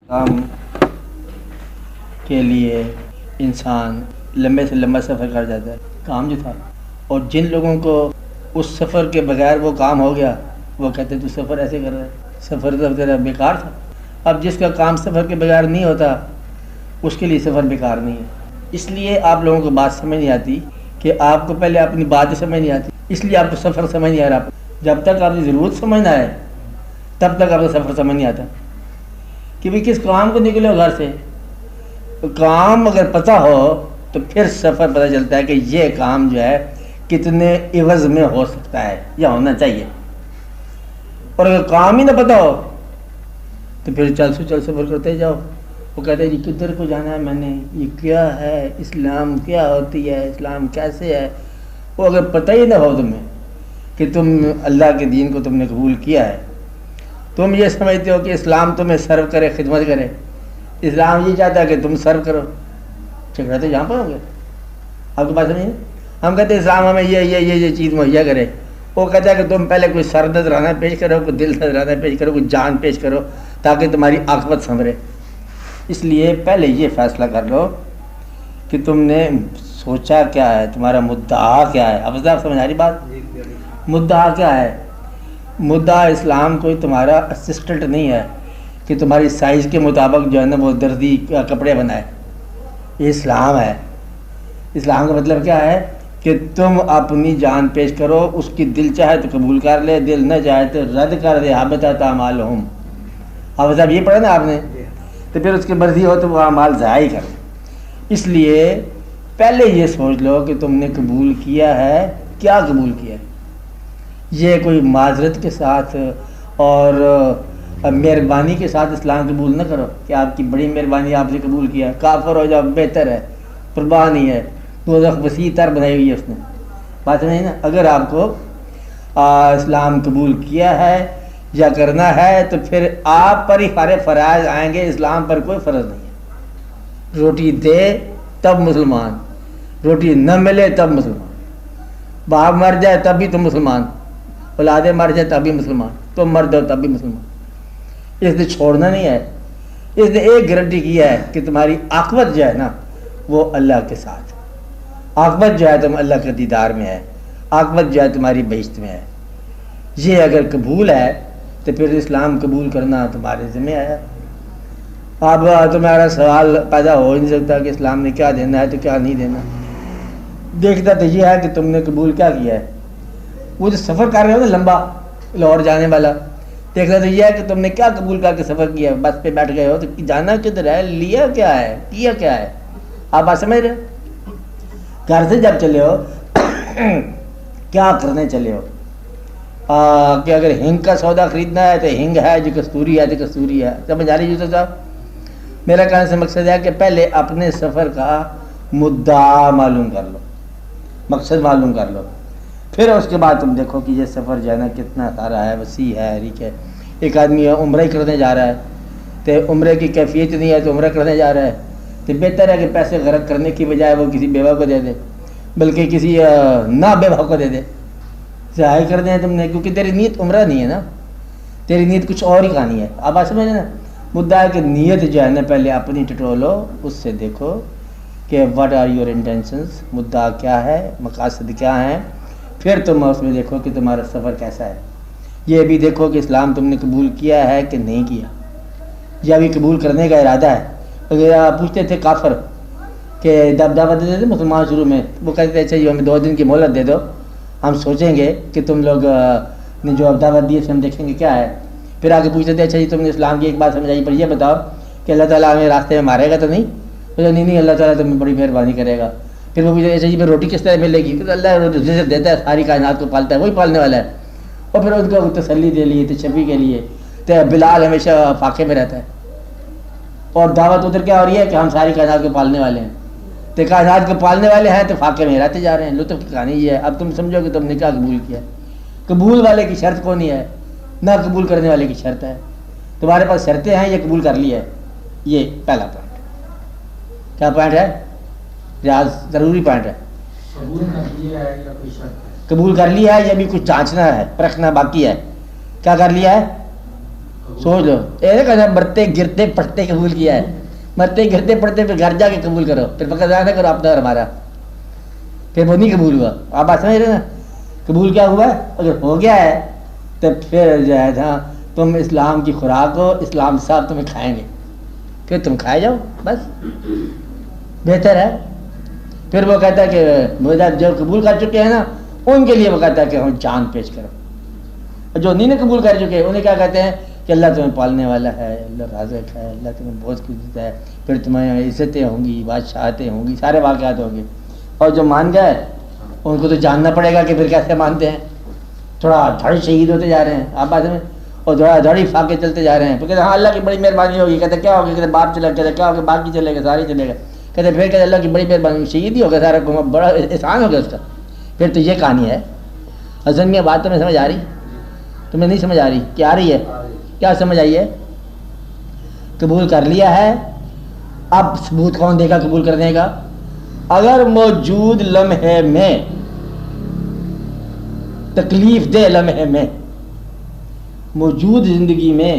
کام کے لیے انسان لمبے سے لمبا سفر کر جاتا ہے، کام جو تھا، اور جن لوگوں کو اس سفر کے بغیر وہ کام ہو گیا وہ کہتے تو سفر ایسے کر رہا ہے، سفر تو تیرا بیکار تھا۔ اب جس کا کام سفر کے بغیر نہیں ہوتا اس کے لیے سفر بیکار نہیں ہے۔ اس لیے آپ لوگوں کو بات سمجھ نہیں آتی کہ آپ کو پہلے اپنی بات سمجھ نہیں آتی، اس لیے آپ کو سفر سمجھ نہیں آ رہا۔ جب تک آپ کی ضرورت سمجھنا ہے تب تک آپ کو سفر سمجھ نہیں آتا کہ بھئی کس کام کو نکلے ہو گھر سے۔ کام اگر پتہ ہو تو پھر سفر پتہ چلتا ہے کہ یہ کام جو ہے کتنے عوض میں ہو سکتا ہے یا ہونا چاہیے، اور اگر کام ہی نہ پتہ ہو تو پھر چل سفر کرتے جاؤ۔ وہ کہتے ہیں جی کدھر کو جانا ہے، میں نے یہ کیا ہے، اسلام کیا ہوتی ہے، اسلام کیسے ہے۔ وہ اگر پتہ ہی نہ ہو تمہیں کہ تم اللہ کے دین کو تم نے قبول کیا ہے، تم یہ سمجھتے ہو کہ اسلام تمہیں سرو کرے، خدمت کرے، اسلام یہ چاہتا ہے کہ تم سرو کرو، جھگڑا تو یہاں پر ہو گیا۔ آپ کو بات سمجھیں، ہم کہتے ہیں اسلام ہمیں یہ چیز مہیا کرے، وہ کہتا ہے کہ تم پہلے کوئی سر نذرانہ پیش کرو، کوئی دل نذرانہ پیش کرو، کوئی جان پیش کرو تاکہ تمہاری عاقبت سنورے۔ اس لیے پہلے یہ فیصلہ کر لو کہ تم نے سوچا کیا ہے، تمہارا مدعا کیا ہے۔ اب آپ سمجھ آ رہی بات؟ مدعا کیا ہے؟ مدعا اسلام کوئی تمہارا اسسٹنٹ نہیں ہے کہ تمہاری سائز کے مطابق جو ہے نا وہ دردی کپڑے بنائے۔ یہ اسلام ہے۔ اسلام کا مطلب کیا ہے کہ تم اپنی جان پیش کرو، اس کی دل چاہے تو قبول کر لے، دل نہ چاہے تو رد کر دے۔ حبطت اعمالہم، اب صاحب یہ پڑھا نا آپ نے، تو پھر اس کی مرضی ہو تو وہ اعمال ضائع ہی کرو۔ اس لیے پہلے یہ سوچ لو کہ تم نے قبول کیا ہے، کیا قبول کیا ہے۔ یہ کوئی معذرت کے ساتھ اور مہربانی کے ساتھ اسلام قبول نہ کرو کہ آپ کی بڑی مہربانی آپ نے قبول کیا، کافر ہو جاؤ بہتر ہے، پرواہ نہیں ہے، دوزخ وسیع تر بنائی ہوئی ہے اس نے۔ بات نہیں نا، اگر آپ کو اسلام قبول کیا ہے یا کرنا ہے تو پھر آپ پر ہی سارے فرائض آئیں گے، اسلام پر کوئی فرض نہیں ہے۔ روٹی دے تب مسلمان، روٹی نہ ملے تب مسلمان، باپ مر جائے تب بھی تم مسلمان، اولادیں مر جائے تب بھی مسلمان، تم مر جاؤ تب بھی مسلمان۔ اس نے چھوڑنا نہیں ہے، اس نے ایک گارنٹی کیا ہے کہ تمہاری عاقبت جو ہے نا وہ اللہ کے ساتھ، عاقبت جو ہے تم اللہ کے دیدار میں ہے، عاقبت جو ہے تمہاری بہشت میں ہے۔ یہ اگر قبول ہے تو پھر اسلام قبول کرنا تمہارے ذمہ آیا۔ اب تمہارا سوال پیدا ہو ہی نہیں سکتا کہ اسلام نے کیا دینا ہے تو کیا نہیں دینا۔ دیکھتا تو یہ ہے کہ تم نے قبول کیا کیا ہے۔ وہ جو سفر کر رہے ہو نا لمبا لاہور جانے والا، دیکھتا تو یہ ہے کہ تم نے کیا قبول کر کے سفر کیا۔ بس پہ بیٹھ گئے ہو تو جانا کدھر ہے، لیا کیا ہے، کیا کیا ہے، آپ بات سمجھ رہے ہو؟ گھر سے جب چلے ہو کیا کرنے چلے ہو، کہ اگر ہنگ کا سودا خریدنا ہے تو ہنگ ہے، جو کستوری ہے تو کستوری ہے۔ سمجھ آ رہی یوسف صاحب؟ میرا کہنے سے مقصد ہے کہ پہلے اپنے سفر کا مدعا معلوم کر لو، مقصد معلوم کر لو، پھر اس کے بعد تم دیکھو کہ یہ سفر جو ہے نا کتنا سارا ہے، وسیع ہے، ریک ہے۔ ایک آدمی عمرہ ہی کرنے جا رہا ہے تو عمرے کی کیفیت نہیں ہے تو عمرہ کرنے جا رہا ہے، تو بہتر ہے کہ پیسے غرق کرنے کی بجائے وہ کسی بیوہ کو دے دے، بلکہ کسی نہ بیوہ کو دے دے، ضائع کر دیں تم نے، کیونکہ تیری نیت عمرہ نہیں ہے نا، تیری نیت کچھ اور ہی کہانی ہے۔ اب آپ سمجھیں نا، مدعا ہے کہ نیت جو ہے نا پہلے اپنی ٹٹولو، اس سے دیکھو کہ واٹ آر یور انٹینشنز، مدعا کیا ہے، مقاصد کیا ہیں، پھر تم اس میں دیکھو کہ تمہارا سفر کیسا ہے۔ یہ بھی دیکھو کہ اسلام تم نے قبول کیا ہے کہ نہیں کیا، یا ابھی قبول کرنے کا ارادہ ہے۔ اگر پوچھتے تھے کافر کہ دعوت دیتے تھے مسلمان شروع میں، وہ کہتے تھے اچھا یہ ہمیں 2 دن کی مہلت دے دو، ہم سوچیں گے کہ تم لوگ نے جو اب دعوت دی ہے ہم دیکھیں گے کیا ہے۔ پھر آگے پوچھتے تھے اچھا جی تم نے اسلام کی ایک بات سمجھائی، پر یہ بتاؤ کہ اللہ تعالیٰ ہمیں راستے میں مارے گا تو نہیں؟ نہیں اللہ تعالیٰ تمہیں بڑی مہربانی کرے گا۔ پھر وہ پوچھتے اچھا جی پھر روٹی کس طرح ملے گی؟ کیونکہ اللہ رزق دیتا ہے، ساری کائنات کو پالتا ہے، وہی پالنے والا ہے۔ اور پھر ان کو تسلی کے لیے، تشفی کے لیے، تو بلال ہمیشہ فاقے میں رہتا ہے، اور دعوت ادھر کیا ہو رہی ہے کہ ہم ساری کائنات کو پالنے والے ہیں، تو کائنات کو پالنے والے ہیں تو فاقے میں رہتے جا رہے ہیں۔ لطف کی کہانی یہ ہے۔ اب تم سمجھو کہ تم نے کیا قبول کیا۔ قبول والے کی شرط کون نہیں ہے، نہ قبول کرنے والے کی شرط ہے۔ تمہارے پاس شرطیں ہیں، یہ قبول کر لی ہے، یہ پہلا پوائنٹ۔ کیا پوائنٹ ہے؟ ریاض ضروری پوائنٹ ہے۔ قبول کر لیا ہے یا بھی کچھ جانچنا ہے، پرکھنا باقی ہے؟ کیا کر لیا ہے؟ سوچ لو، مرتے گرتے پڑھتے قبول کیا ہے، مرتے گرتے پڑھتے پھر گھر جا کے قبول کرو، پھر فقط نہ کرو اپنا اور ہمارا، پھر وہ نہیں قبول ہوا. آپ بات سمجھ رہے نا؟ قبول کیا ہوا ہے؟ اگر ہو گیا ہے تو پھر جو ہے نا تم اسلام کی خوراک ہو، اسلام صاحب تمہیں کھائیں گے، پھر تم کھائے جاؤ، بس بہتر ہے. پھر وہ کہتا ہے کہ مجھے جو قبول کر چکے ہیں نا ان کے لیے وہ کہتا ہے کہ ہم جان پیش کرو. جو نہیں نے قبول کر چکے انہیں کیا کہتے ہیں کہ اللہ تمہیں پالنے والا ہے، اللہ رازق ہے، اللہ تمہیں بہت کچھ دیتا ہے، پھر تمہیں عزتیں ہوں گی، بادشاہتیں ہوں گی، سارے واقعات ہوں گے. اور جو مان گئے ان کو تو جاننا پڑے گا کہ پھر کیسے مانتے ہیں. تھوڑا دھڑ شہید ہوتے جا رہے ہیں آپ بات میں، اور تھوڑا دھڑی فاقے چلتے جا رہے ہیں. پھر کہتے ہیں ہاں اللہ کی بڑی مہربانی ہوگی. کہتے کیا ہوگی؟ کہتے باپ چلا، کہتے کیا ہوگا؟ باقی چلے گا، سارے چلے گا. کہتے پھر کہتے اللہ کی بڑی مہربانی، شہید ہی ہوگا، سارا بڑا احسان ہو گیا اس کا. پھر تو یہ کہانی ہے. حسن میاں بات تمہیں سمجھ آ رہی؟ تمہیں نہیں سمجھ آ رہی؟ کیا آ رہی ہے؟ کیا سمجھ آئی ہے؟ قبول کر لیا ہے، اب ثبوت کون دے گا قبول کرنے کا؟ اگر موجود لمحے میں، تکلیف دہ لمحے میں، موجود زندگی میں،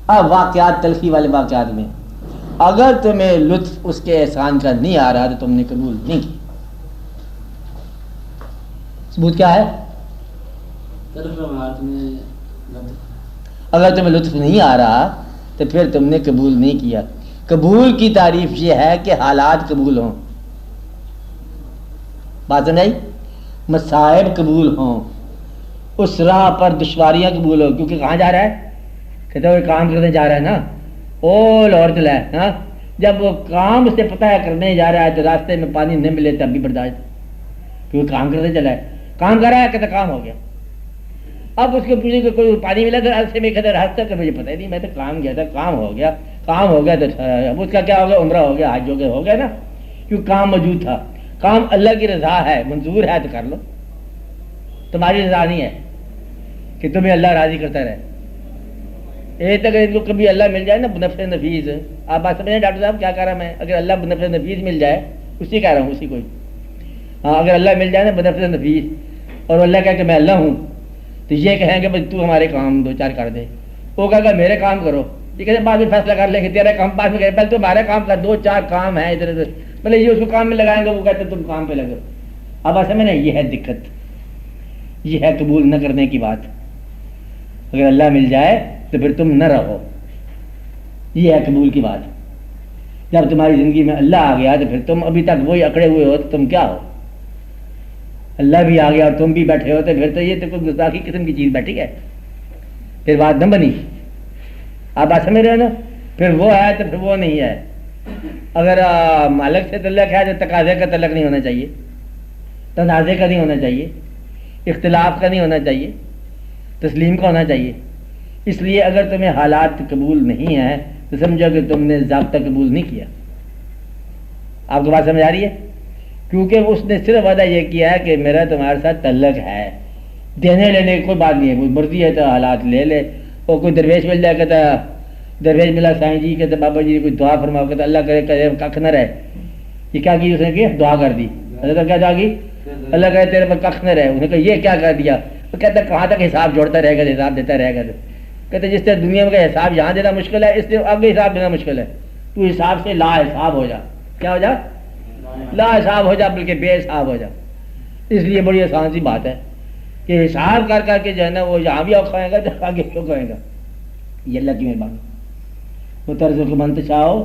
اب واقعات تلخی والے واقعات میں اگر تمہیں لطف اس کے احسان کا نہیں آ رہا تو تم نے قبول نہیں کی. ثبوت کیا ہے؟ اگر تمہیں لطف نہیں آ رہا تو پھر تم نے قبول نہیں کیا. قبول کی تعریف یہ ہے کہ حالات قبول ہوں. بات سمجھ؟ مصائب قبول ہوں، اس راہ پر دشواریاں قبول ہوں. کیونکہ کہاں جا رہا ہے؟ کہتے وہ کام کرنے جا رہا ہے نا، او لاہور چلا ہے نا. جب وہ کام سے پتہ ہے کرنے جا رہا ہے تو راستے میں پانی نہیں ملے تب بھی برداشت، کیونکہ کام کرنے چلا ہے. کام کر رہا ہے کہتے کام ہو گیا. اب اس کے پوچھیں کہ کوئی پانی ملا تو راستے میں کہتے راستہ کہ مجھے پتہ ہی نہیں، میں تو کام گیا تھا، کام ہو گیا. کام ہو گیا تو اب اس کا کیا ہو گیا؟ عمرہ ہو گیا، حج ہو گیا نا، کیونکہ کام موجود تھا. کام اللہ کی رضا ہے، منظور ہے تو کر لو. تمہاری رضا نہیں ہے کہ تمہیں اللہ راضی کرتا رہے. ایک اگر ان کو کبھی اللہ مل جائے نا بنفع نفیس، آپ بات سمجھیں ڈاکٹر صاحب کیا کہہ رہا میں؟ اگر اللہ بنفع نفیس مل جائے، اسی کہہ رہا ہوں، اسی کوئی ہاں، اگر اللہ مل جائے نا بنفع نفیس اور اللہ کہے کہ میں اللہ ہوں، تو یہ کہیں گے بھائی تو ہمارے کام دو چار کر دے. وہ کہے گا میرے کام کرو، یہ کہتے بعد میں فیصلہ کر لیں گے، تیرے کام بعد میں کرے، پہلے تو ہمارے کام کر، دو چار کام ہیں ادھر ادھر، مطلب یہ اس کو کام میں لگائیں گے، وہ کہتے تم کام پہ لگو. اب ایسے میں نہیں، یہ ہے دقت، یہ ہے قبول نہ کرنے کی بات. اگر اللہ مل جائے تو پھر تم نہ رہو، یہ ہے قبول کی بات. جب تمہاری زندگی میں اللہ آ گیا تو پھر تم ابھی تک وہی اکڑے ہوئے ہو تو تم کیا ہو؟ اللہ بھی آ گیا اور تم بھی بیٹھے ہو تو پھر تو یہ تو کوئی گستاخی قسم کی چیز بیٹھی ہے، پھر بات نہ بنی. آپ بات سمجھ رہے ہو نا؟ پھر وہ ہے تو پھر وہ نہیں ہے. اگر مالک سے تعلق ہے تو تقاضے کا تعلق نہیں ہونا چاہیے، تنازع کا نہیں ہونا چاہیے، اختلاف کا نہیں ہونا چاہیے، تسلیم کا ہونا چاہیے. اس لیے اگر تمہیں حالات قبول نہیں ہیں تو سمجھو کہ تم نے ضابطہ قبول نہیں کیا. آپ کو بات سمجھ آ رہی ہے؟ کیونکہ اس نے صرف وعدہ یہ کیا ہے کہ میرا تمہارے ساتھ تعلق ہے، دینے لینے کی کوئی بات نہیں ہے. کوئی مرضی ہے تو حالات لے لے. اور کوئی درویش مل جائے کہتا درویش ملا سائیں جی کہتے بابا جی کوئی دعا فرماؤ، کہتا اللہ کرے کہ ککھ نہ رہے. یہ کیا کی اس نے؟ کی دعا کر دی. حضرت کیا دعا کی؟ اللہ کرے تیرے پر ککھ نہ رہے. انہوں نے کہا یہ کیا کر دیا؟ وہ کہتا کہاں تک حساب جوڑتا رہے گا، حساب دیتا رہے گا. کہتے جس طرح دنیا میں حساب یہاں دینا مشکل ہے، اس لیے آگے حساب دینا مشکل ہے. تو حساب سے لا حساب ہو جا. کیا ہو جا؟ لا حساب ہو جا، بلکہ بے حساب ہو جا. اس لیے بڑی آسان سی بات ہے کہ حساب کر کر کے جو ہے نا وہ یہاں بھی اوکھائے گا تو آگے کیوں کھائے گا. یہ اللہ کی مہربانی. وہ طرز کو من چاہو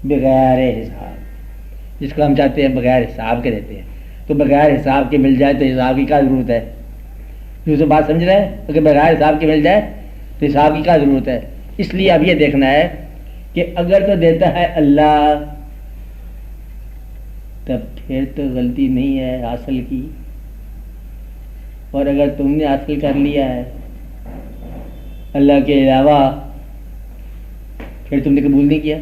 بغیر حساب، جس کو ہم چاہتے ہیں بغیر حساب کے دیتے ہیں. تو بغیر حساب کے مل جائے تو حساب کی کیا ضرورت ہے؟ دوسری بات سمجھ رہے ہیں؟ اگر بغیر حساب کے مل جائے تو حساب کی کیا ضرورت ہے؟ اس لیے اب یہ دیکھنا ہے کہ اگر تو دیتا ہے اللہ تب پھر تو غلطی نہیں ہے حاصل کی، اور اگر تم نے حاصل کر لیا ہے اللہ کے علاوہ پھر تم نے قبول نہیں کیا.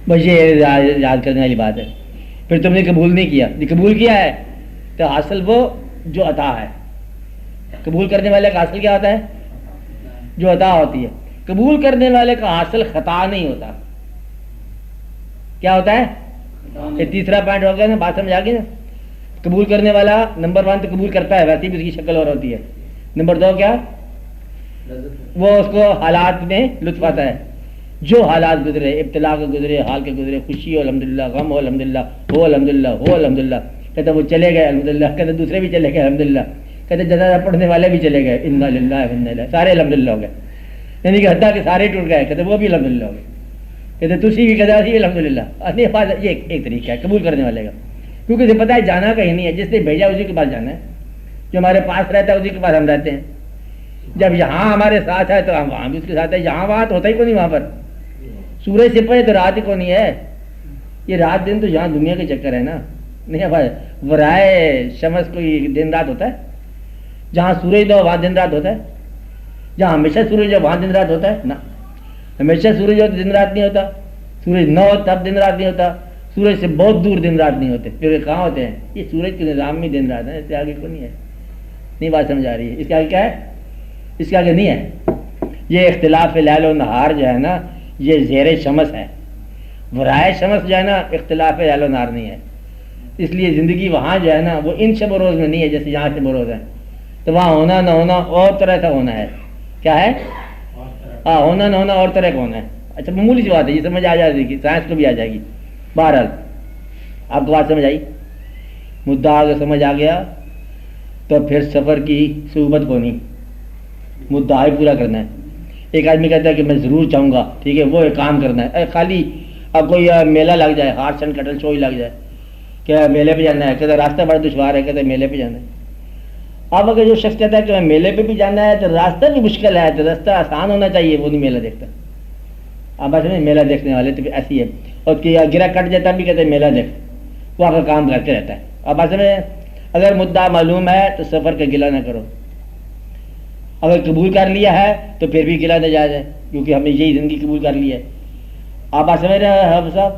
بس یہ یاد کرنے والی بات ہے. پھر تم نے قبول نہیں کیا. قبول کیا ہے تو حاصل وہ جو عطا ہے. قبول کرنے والے کا حاصل کیا ہوتا ہے؟ جو عطا ہوتی ہے. قبول کرنے والے کا حاصل خطا نہیں ہوتا. کیا ہوتا ہے؟ یہ تیسرا پوائنٹ ہو گیا نا. بات سمجھ آ گئی نا؟ قبول کرنے والا نمبر 1 تو قبول کرتا ہے، ویسے بھی اس کی شکل اور ہوتی ہے. نمبر 2 کیا؟ وہ اس کو حالات میں لطف آتا ہے، جو حالات گزرے، ابتلا کے گزرے، حال کے گزرے، خوشی ہو الحمدللہ، غم ہو الحمدللہ، ہو الحمدللہ، ہو الحمدللہ، کہتے وہ چلے گئے الحمدللہ، کہتے دوسرے بھی چلے گئے الحمدللہ، کہتے جنازہ پڑھنے والے بھی چلے گئے، انا للہ و انا الیہ، سارے الحمدللہ ہو گئے، یعنی کہ حتیٰ کہ سارے ٹوٹ گئے، کہتے وہ بھی الحمدللہ ہو گئے، کہتے تسی بھی، کہتے اسی بھی الحمدللہ۔ یہ ایک طریقہ ہے قبول کرنے والے کا، کیونکہ اسے پتہ ہے جانا کہیں نہیں ہے، جس نے بھیجا اسی کے پاس جانا ہے، جو ہمارے پاس رہتا ہے اسی کے پاس ہم رہتے ہیں۔ جب یہاں ہمارے ساتھ ہے تو ہم وہاں بھی اس کے ساتھ ہے، یہاں وہاں تو ہوتا ہی کو نہیں، وہاں پر سورج سے پہلے تو رات ہی کو نہیں ہے، یہ رات دن تو یہاں دنیا کے چکر ہے نا، نہیں ہے ورائے شمس کوئی دن رات ہوتا ہے؟ جہاں سورج دو وہاں دن رات ہوتا ہے؟ جہاں ہمیشہ سورج ہو وہاں دن رات ہوتا ہے؟ نا، ہمیشہ سورج ہو تو دن رات نہیں ہوتا، سورج نہ ہو تب دن رات نہیں ہوتا، سورج سے بہت دور دن رات نہیں ہوتے، پھر کہاں ہوتے ہیں؟ یہ سورج کے نظام میں دن رات ہے، اس سے آگے کو نہیں ہے، نہیں بات سمجھ آ رہی ہے؟ اس کے آگے کیا ہے؟ اس کے آگے نہیں ہے۔ یہ اختلاف لیل و نہار جو ہے نا، یہ زیر شمس ہے، ورائے شمس جو ہے نا اختلاف لیل و نہار نہیں ہے، اس لیے زندگی وہاں جو ہے نا وہ ان شب و روز میں نہیں ہے جیسے یہاں شب و روز ہے، تو وہاں ہونا نہ ہونا اور طرح کا ہونا ہے۔ کیا ہے؟ ہونا نہ ہونا اور طرح کا ہونا ہے۔ اچھا معمولی سی بات ہے، یہ سمجھ آ جائے گی، سائنس کو بھی آ جائے گی۔ بہرحال آپ کو بات سمجھ آئی؟ مدعا اگر سمجھ آ گیا تو پھر سفر کی صعوبت کو نہیں، مدعا ہی پورا کرنا ہے۔ ایک آدمی کہتا ہے کہ میں ضرور چاہوں گا، ٹھیک ہے، وہ ایک کام کرنا ہے، خالی اب کوئی میلہ لگ جائے، ہارس اینڈ کٹل شو ہی لگ جائے، کہ میلے پہ جانا ہے، کہتے راستہ بڑا دشوار ہے، کہتے میلے پہ جانا ہے۔ اب اگر جو شخص کہتا ہے کہ میں میلے پہ بھی جانا ہے تو راستہ بھی مشکل ہے، تو راستہ آسان ہونا چاہیے، وہ نہیں میلہ دیکھتا۔ اب بس میں میلہ دیکھنے والے تو ایسی ہے، اور گرا کٹ جاتا بھی کہتے ہیں میلہ دیکھ، وہ آپ کا کام کرتے رہتا ہے۔ اب بس میں اگر مدعا معلوم ہے تو سفر کا گلہ نہ کرو، اگر قبول کر لیا ہے تو پھر بھی گلہ ناجائز ہے، کیونکہ ہم نے یہی زندگی قبول کر لی ہے۔ آپ بات سمجھ رہے ہیں حافظ صاحب؟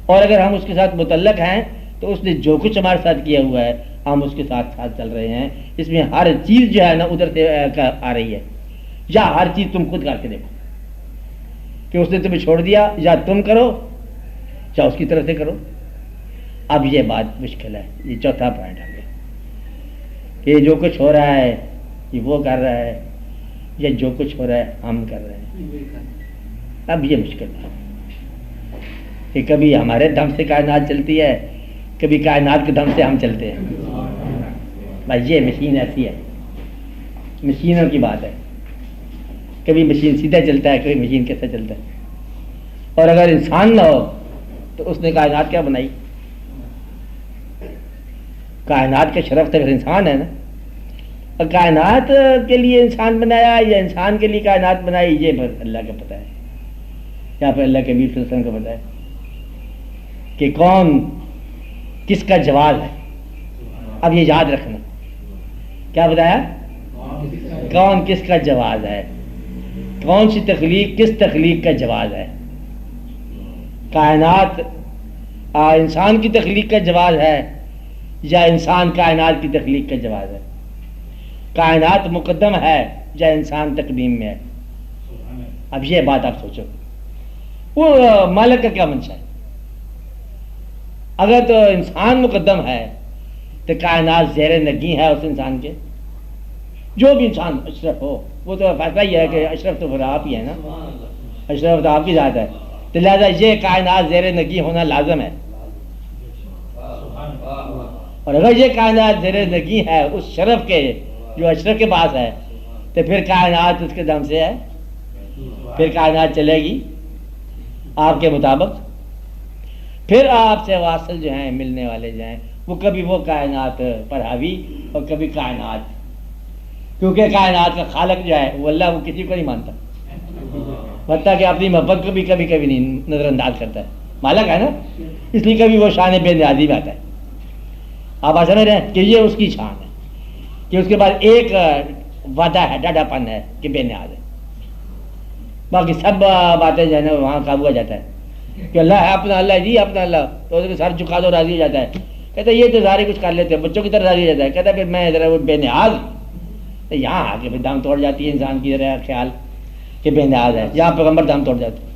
اور اگر ہم اس کے ساتھ متعلق ہیں تو اس نے جو کچھ ہمارے ساتھ کیا ہوا ہے ہم اس کے ساتھ ساتھ چل رہے ہیں، اس میں ہر چیز جو ہے نا ادھر سے آ رہی ہے، یا ہر چیز تم خود کر کے دیکھو کہ اس نے تمہیں چھوڑ دیا، یا تم کرو یا اس کی طرف سے کرو۔ اب یہ بات مشکل ہے، یہ چوتھا پوائنٹ ہے کہ جو کچھ ہو رہا ہے یہ وہ کر رہا ہے، یا جو کچھ ہو رہا ہے ہم کر رہے ہیں۔ اب یہ مشکل ہے کہ کبھی ہمارے دم سے کائنات چلتی ہے، کبھی کائنات کے دم سے ہم چلتے ہیں۔ بھائی یہ مشین ایسی ہے، مشینوں کی بات ہے، کبھی مشین سیدھا چلتا ہے، کبھی مشین کیسا چلتا ہے۔ اور اگر انسان نہ ہو تو اس نے کائنات کیا بنائی؟ کائنات کا شرف تو پھر انسان ہے نا، اور کائنات کے لیے انسان بنایا یا انسان کے لیے کائنات بنائی، یہ بس اللہ کا پتہ ہے، یا پھر اللہ کے نبی صلی اللہ علیہ وسلم کا پتہ ہے کہ کون کس کا جواز ہے۔ اب یہ یاد رکھنا، کیا بتایا؟ کون کس کا جواز ہے، کون سی تخلیق کس تخلیق کا جواز ہے۔ کائنات انسان کی تخلیق کا جواز ہے یا انسان کائنات کی تخلیق کا جواز ہے؟ کائنات مقدم ہے یا انسان تقدیم میں ہے؟ اب یہ بات آپ سوچو، وہ مالک کا کیا منشا ہے؟ اگر تو انسان مقدم ہے تو کائنات زیر نگی ہے اس انسان کے، جو بھی انسان اشرف ہو، وہ تو فیصلہ یہ ہے کہ اشرف تو پھر آپ ہی ہے نا، اشرف تو آپ کی ذات ہے، تو لہٰذا یہ کائنات زیر نگی ہونا لازم ہے۔ اور اگر یہ کائنات زیر نگی ہے اس شرف کے جو اشرف کے پاس ہے، تو پھر کائنات اس کے دم سے ہے، پھر کائنات چلے گی آپ کے مطابق، پھر آپ سے واصل جو ہیں ملنے والے جو ہیں وہ کبھی وہ کائنات پر حاوی اور کبھی کائنات، کیونکہ کائنات کا خالق جو ہے وہ اللہ، وہ کسی کو نہیں مانتا، حتیٰ کہ اپنی محبت کو بھی کبھی کبھی نہیں نظر انداز کرتا ہے، مالک ہے نا، اس لیے کبھی وہ شان بے نیازی میں آتا ہے۔ آپ سمجھ رہے ہیں کہ یہ اس کی شان ہے کہ اس کے بعد ایک وعدہ ہے، ڈاڈا پن ہے کہ بے نیاز ہے، باقی سب باتیں جو ہے نا وہاں قابو آ جاتا ہے کہ اللہ ہے، اپنا اللہ ہے جی، اپنا اللہ، تو اس کے سر جھکا دو راضی ہو جاتا ہے، کہتا ہے یہ تو سارے کچھ کر لیتے ہیں، بچوں کی طرح راضی ہو جاتا ہے، کہتا ہے پھر میں ذرا وہ بے نیاز، تو یہاں آ کے پھر دم توڑ جاتی ہے انسان کی ذرا خیال کہ بے نیاز ہے، یہاں پیغمبر دم توڑ جاتے ہیں،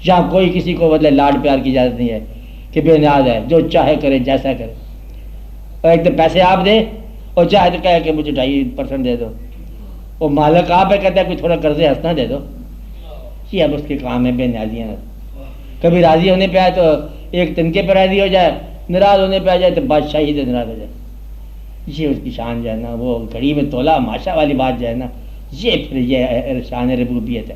یہاں کوئی کسی کو بدلے لاڈ پیار کی اجازت نہیں ہے کہ بے نیاز ہے، جو چاہے کرے جیسا کرے، اور ایک تو پیسے آپ دیں اور چاہے تو کہے کہ مجھے 2.5% دے دو، وہ مالک آپ ہے، کہتا ہے کوئی تھوڑا قرض ہنسنا دے دو، یہ اب اس کے کام ہے بے نیازیاں. کبھی راضی ہونے پہ آئے تو ایک تنکے پہ راضی ہو جائے، ناراض ہونے پہ آ جائے تو بادشاہی سے ناراض ہو جائے. یہ اس کی شان جو ہے نا، وہ گھڑی میں تولا ماشا والی بات جو ہے نا، یہ پھر یہ شان ربوبیت ہے.